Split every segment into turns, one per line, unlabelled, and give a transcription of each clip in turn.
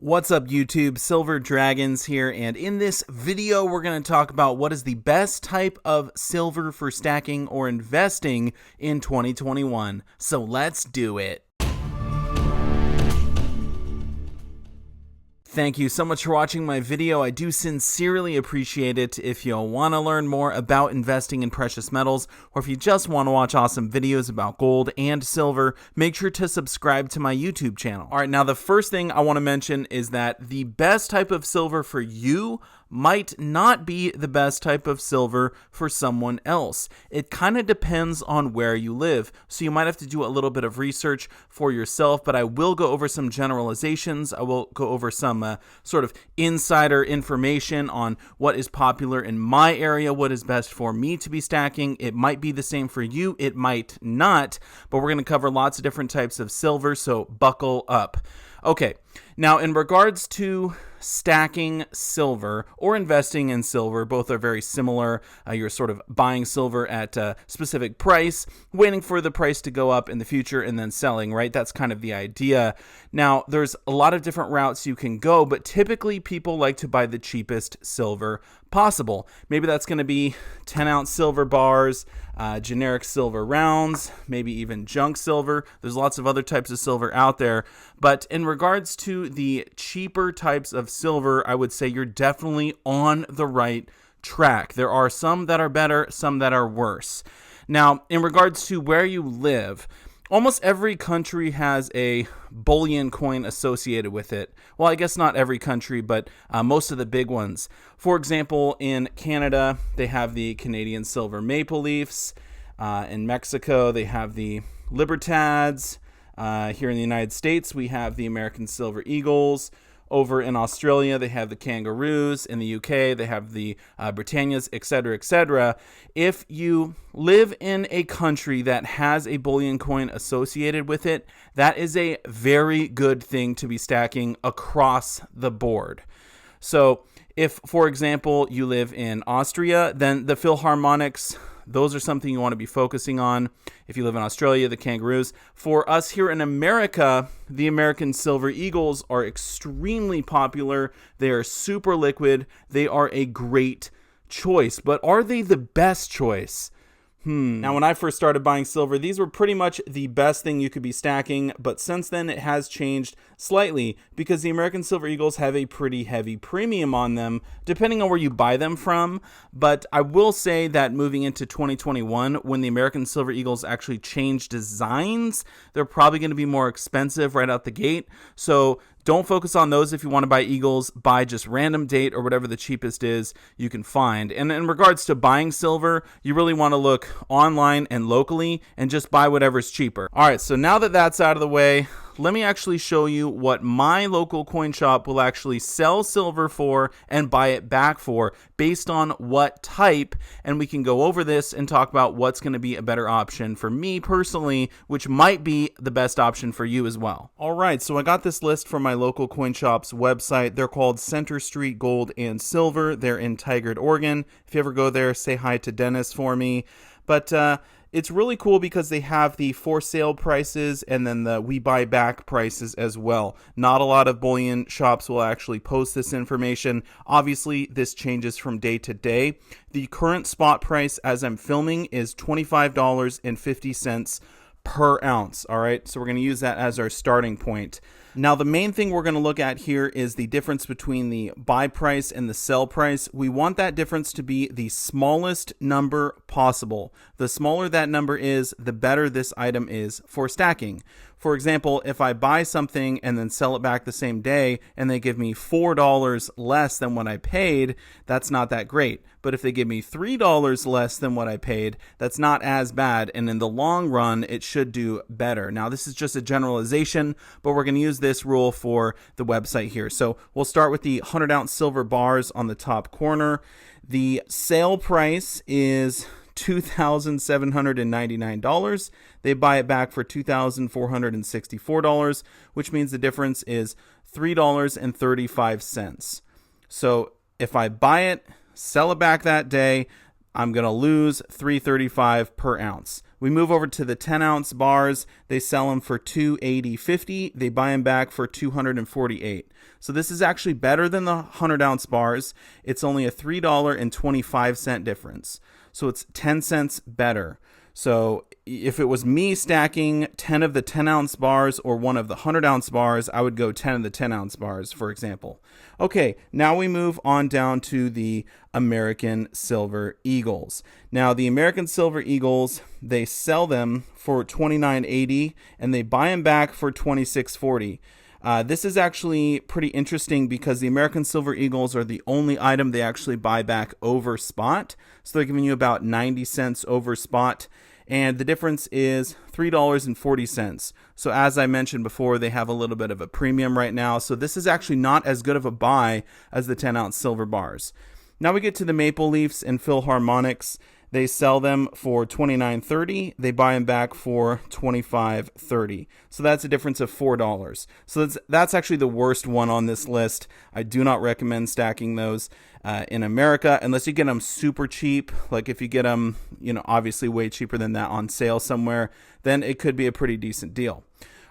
What's up YouTube, Silver Dragons here, and in this video we're going to talk about what is the best type of silver for stacking or investing in 2021. So let's do it. Thank you so much for watching my video. I do sincerely appreciate it. If you want to learn more about investing in precious metals, or if you just want to watch awesome videos about gold and silver, make sure to subscribe to my YouTube channel. All right, now the first thing I want to mention is that the best type of silver for you might not be the best type of silver for someone else. It kind of depends on where you live, so you might have to do a little bit of research for yourself, but I will go over some generalizations. I will go over some sort of insider information on what is popular in my area, what is best for me to be stacking. It might be the same for you, it might not, but we're going to cover lots of different types of silver, so buckle up. Okay, now in regards to stacking silver or investing in silver, both are very similar. You're sort of buying silver at a specific price, waiting for the price to go up in the future and then selling, right? That's kind of the idea. Now, there's a lot of different routes you can go, but typically people like to buy the cheapest silver possible. Maybe that's going to be 10-ounce silver bars, generic silver rounds, maybe even junk silver. There's lots of other types of silver out there, but in regards to the cheaper types of silver, I would say you're definitely on the right track. There are some that are better, some that are worse. Now, in regards to where you live, almost every country has a bullion coin associated with it. Well, I guess not every country, but most of the big ones. For example, in Canada, they have the Canadian silver maple leafs. In Mexico, they have the Libertads. Here in the United States, we have the American silver eagles. Over in Australia, they have the kangaroos. In the UK, they have the Britannias, etc., etc. If you live in a country that has a bullion coin associated with it, that is a very good thing to be stacking across the board. So if, for example, you live in Austria, then the Philharmonics, those are something you want to be focusing on. If you live in Australia, the kangaroos. For us here in America, the American silver eagles are extremely popular. They are super liquid. They are a great choice. But are they the best choice? Now, when I first started buying silver, these were pretty much the best thing you could be stacking, but since then it has changed slightly because the American Silver Eagles have a pretty heavy premium on them, depending on where you buy them from. But I will say that moving into 2021, when the American Silver Eagles actually change designs, they're probably going to be more expensive right out the gate. So don't focus on those if you want to buy eagles. Buy just random date or whatever the cheapest is you can find. And in regards to buying silver, you really want to look online and locally and just buy whatever's cheaper. All right, so now that that's out of the way, let me actually show you what my local coin shop will actually sell silver for and buy it back for based on what type, and we can go over this and talk about what's going to be a better option for me personally, which might be the best option for you as well. All right, so I got this list from my local coin shop's website. They're called Center Street Gold and Silver. They're in Tigard, Oregon. If you ever go there, say hi to Dennis for me. But it's really cool because they have the for sale prices and then the we buy back prices as well. Not a lot of bullion shops will actually post this information. Obviously, this changes from day to day. The current spot price as I'm filming is $25.50 per ounce. All right, so we're going to use that as our starting point. Now, the main thing we're going to look at here is the difference between the buy price and the sell price. We want that difference to be the smallest number possible. The smaller that number is, the better this item is for stacking. For example, if I buy something and then sell it back the same day and they give me $4 less than what I paid, that's not that great. But if they give me $3 less than what I paid, that's not as bad. And in the long run, it should do better. Now, this is just a generalization, but we're going to use this rule for the website here. So we'll start with the 100-ounce silver bars on the top corner. The sale price is $2,799. They buy it back for $2,464, which means the difference is $3.35. So if I buy it, sell it back that day, I'm going to lose $3.35 per ounce, We move over to the 10-ounce bars. They sell them for $280.50. They buy them back for $248. So this is actually better than the 100-ounce bars. It's only a $3.25 difference. So it's 10 cents better. So if it was me stacking 10 of the 10-ounce bars or one of the 100-ounce bars, I would go 10 of the 10-ounce bars, for example. Okay, now we move on down to the American Silver Eagles. Now, the American Silver Eagles, they sell them for $29.80 and they buy them back for $26.40. This is actually pretty interesting because the American Silver Eagles are the only item they actually buy back over spot. So they're giving you about 90 cents over spot. And the difference is $3.40. So as I mentioned before, they have a little bit of a premium right now. So this is actually not as good of a buy as the 10-ounce silver bars. Now we get to the Maple Leafs and Philharmonics. They sell them for $29.30. They buy them back for $25.30. So that's a difference of $4. So that's actually the worst one on this list. I do not recommend stacking those in America unless you get them super cheap. Like if you get them, obviously way cheaper than that on sale somewhere, then it could be a pretty decent deal.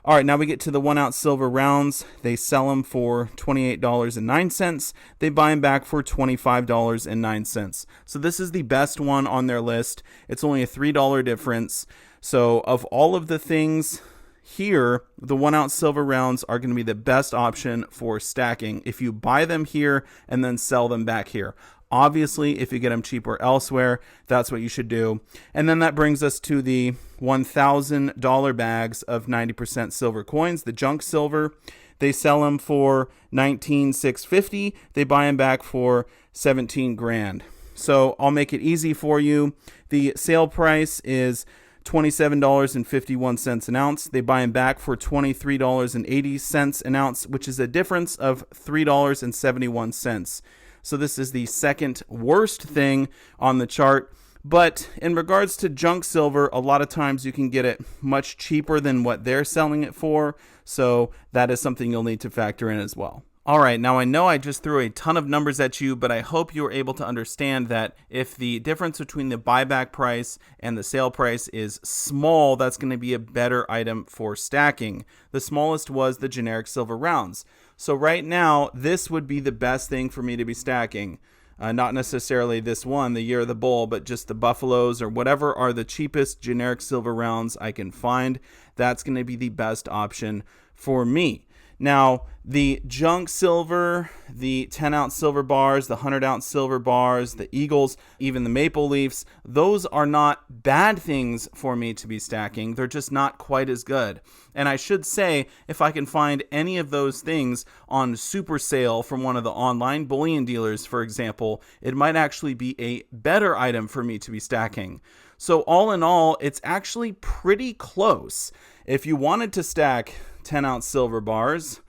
All right, now we get to the 1-ounce silver rounds. They sell them for $28.09. They buy them back for $25.09. So this is the best one on their list. It's only a $3 difference. So of all of the things here, the 1-ounce silver rounds are going to be the best option for stacking if you buy them here and then sell them back here. Obviously, if you get them cheaper elsewhere, that's what you should do. And then that brings us to the $1,000 bags of 90% silver coins, the junk silver. They sell them for $19,650. They buy them back for $17,000. So I'll make it easy for you. The sale price is $27.51 an ounce. They buy them back for $23.80 an ounce, which is a difference of $3.71. So this is the second worst thing on the chart. But in regards to junk silver, a lot of times you can get it much cheaper than what they're selling it for. So that is something you'll need to factor in as well. All right, now I know I just threw a ton of numbers at you, but I hope you were able to understand that if the difference between the buyback price and the sale price is small, that's going to be a better item for stacking. The smallest was the generic silver rounds. So right now, this would be the best thing for me to be stacking. Not necessarily this one, the Year of the Bull, but just the Buffaloes or whatever are the cheapest generic silver rounds I can find. That's going to be the best option for me. Now, the junk silver, the 10-ounce silver bars, the 100-ounce silver bars, the Eagles, even the Maple Leafs, those are not bad things for me to be stacking. They're just not quite as good. And I should say, if I can find any of those things on super sale from one of the online bullion dealers, for example, it might actually be a better item for me to be stacking. So all in all, it's actually pretty close. If you wanted to stack 10-ounce silver bars,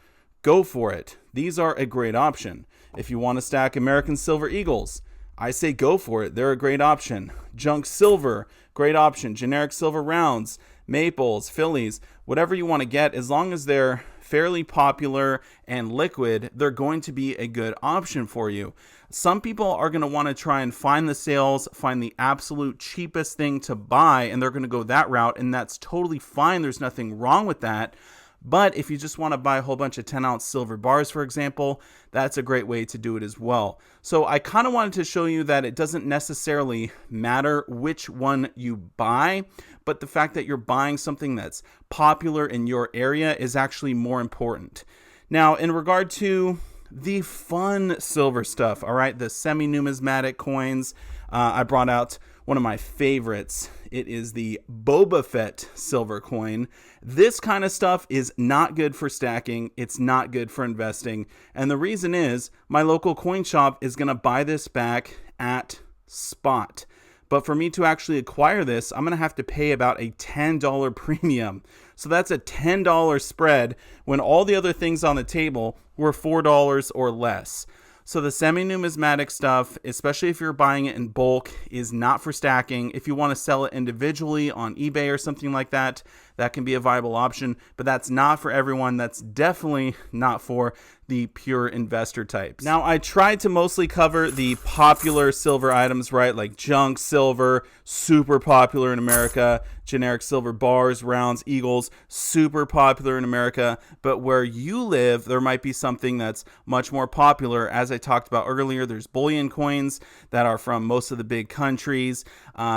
go for it. These are a great option. If you want to stack American Silver Eagles, I say go for it. They're a great option. Junk silver, great option. Generic silver rounds, maples, Phillies, whatever you want to get, as long as they're fairly popular and liquid, they're going to be a good option for you. Some people are going to want to try and find the sales, find the absolute cheapest thing to buy, and they're going to go that route, and that's totally fine. There's nothing wrong with that. But if you just want to buy a whole bunch of 10-ounce silver bars, for example, that's a great way to do it as well. So I kind of wanted to show you that it doesn't necessarily matter which one you buy, but the fact that you're buying something that's popular in your area is actually more important. Now, in regard to the fun silver stuff, all right, the semi-numismatic coins, I brought out one of my favorites. It is the Boba Fett silver coin. This kind of stuff is not good for stacking. It's not good for investing. And the reason is my local coin shop is going to buy this back at spot. But for me to actually acquire this, I'm going to have to pay about a $10 premium. So that's a $10 spread when all the other things on the table were $4 or less. So the semi-numismatic stuff, especially if you're buying it in bulk, is not for stacking. If you want to sell it individually on eBay or something like that, that can be a viable option, but that's not for everyone. That's definitely not for the pure investor types. Now, I tried to mostly cover the popular silver items, right? Like junk silver, super popular in America, generic silver bars, rounds, eagles, super popular in America. But where you live, there might be something that's much more popular. As I talked about earlier, there's bullion coins that are from most of the big countries.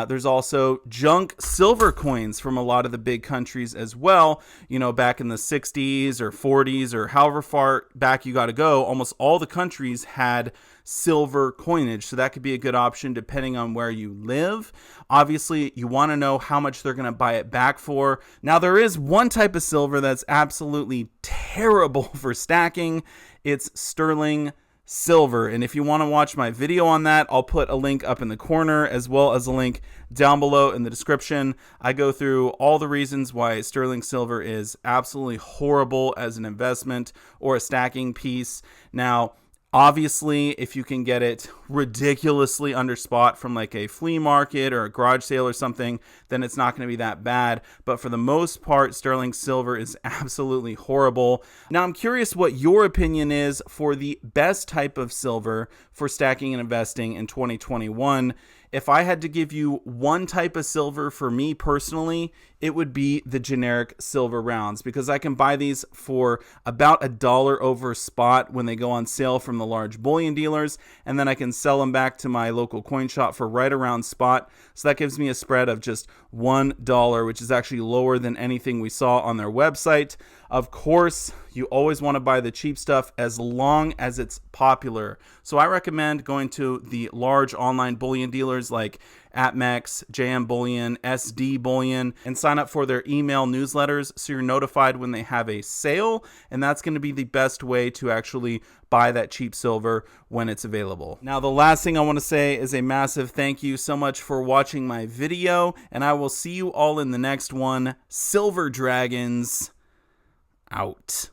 There's also junk silver coins from a lot of the big countries as well. You know, back in the 60s or 40s or however far back you got to go, almost all the countries had silver coinage. So that could be a good option depending on where you live. Obviously, you want to know how much they're going to buy it back for. Now, there is one type of silver that's absolutely terrible for stacking. It's sterling silver. And if you want to watch my video on that, I'll put a link up in the corner as well as a link down below in the description. I go through all the reasons why sterling silver is absolutely horrible as an investment or a stacking piece. Now, obviously, if you can get it ridiculously under spot from like a flea market or a garage sale or something, then it's not going to be that bad. But for the most part, sterling silver is absolutely horrible. Now, I'm curious what your opinion is for the best type of silver for stacking and investing in 2021. If I had to give you one type of silver for me personally, it would be the generic silver rounds, because I can buy these for about $1 over spot when they go on sale from the large bullion dealers, and then I can sell them back to my local coin shop for right around spot. So that gives me a spread of just $1, which is actually lower than anything we saw on their website. Of course, you always want to buy the cheap stuff as long as it's popular. So I recommend going to the large online bullion dealers like APMEX, JM Bullion, SD Bullion, and sign up for their email newsletters so you're notified when they have a sale. And that's going to be the best way to actually buy that cheap silver when it's available. Now, the last thing I want to say is a massive thank you so much for watching my video, and I will see you all in the next one. Silver Dragons out.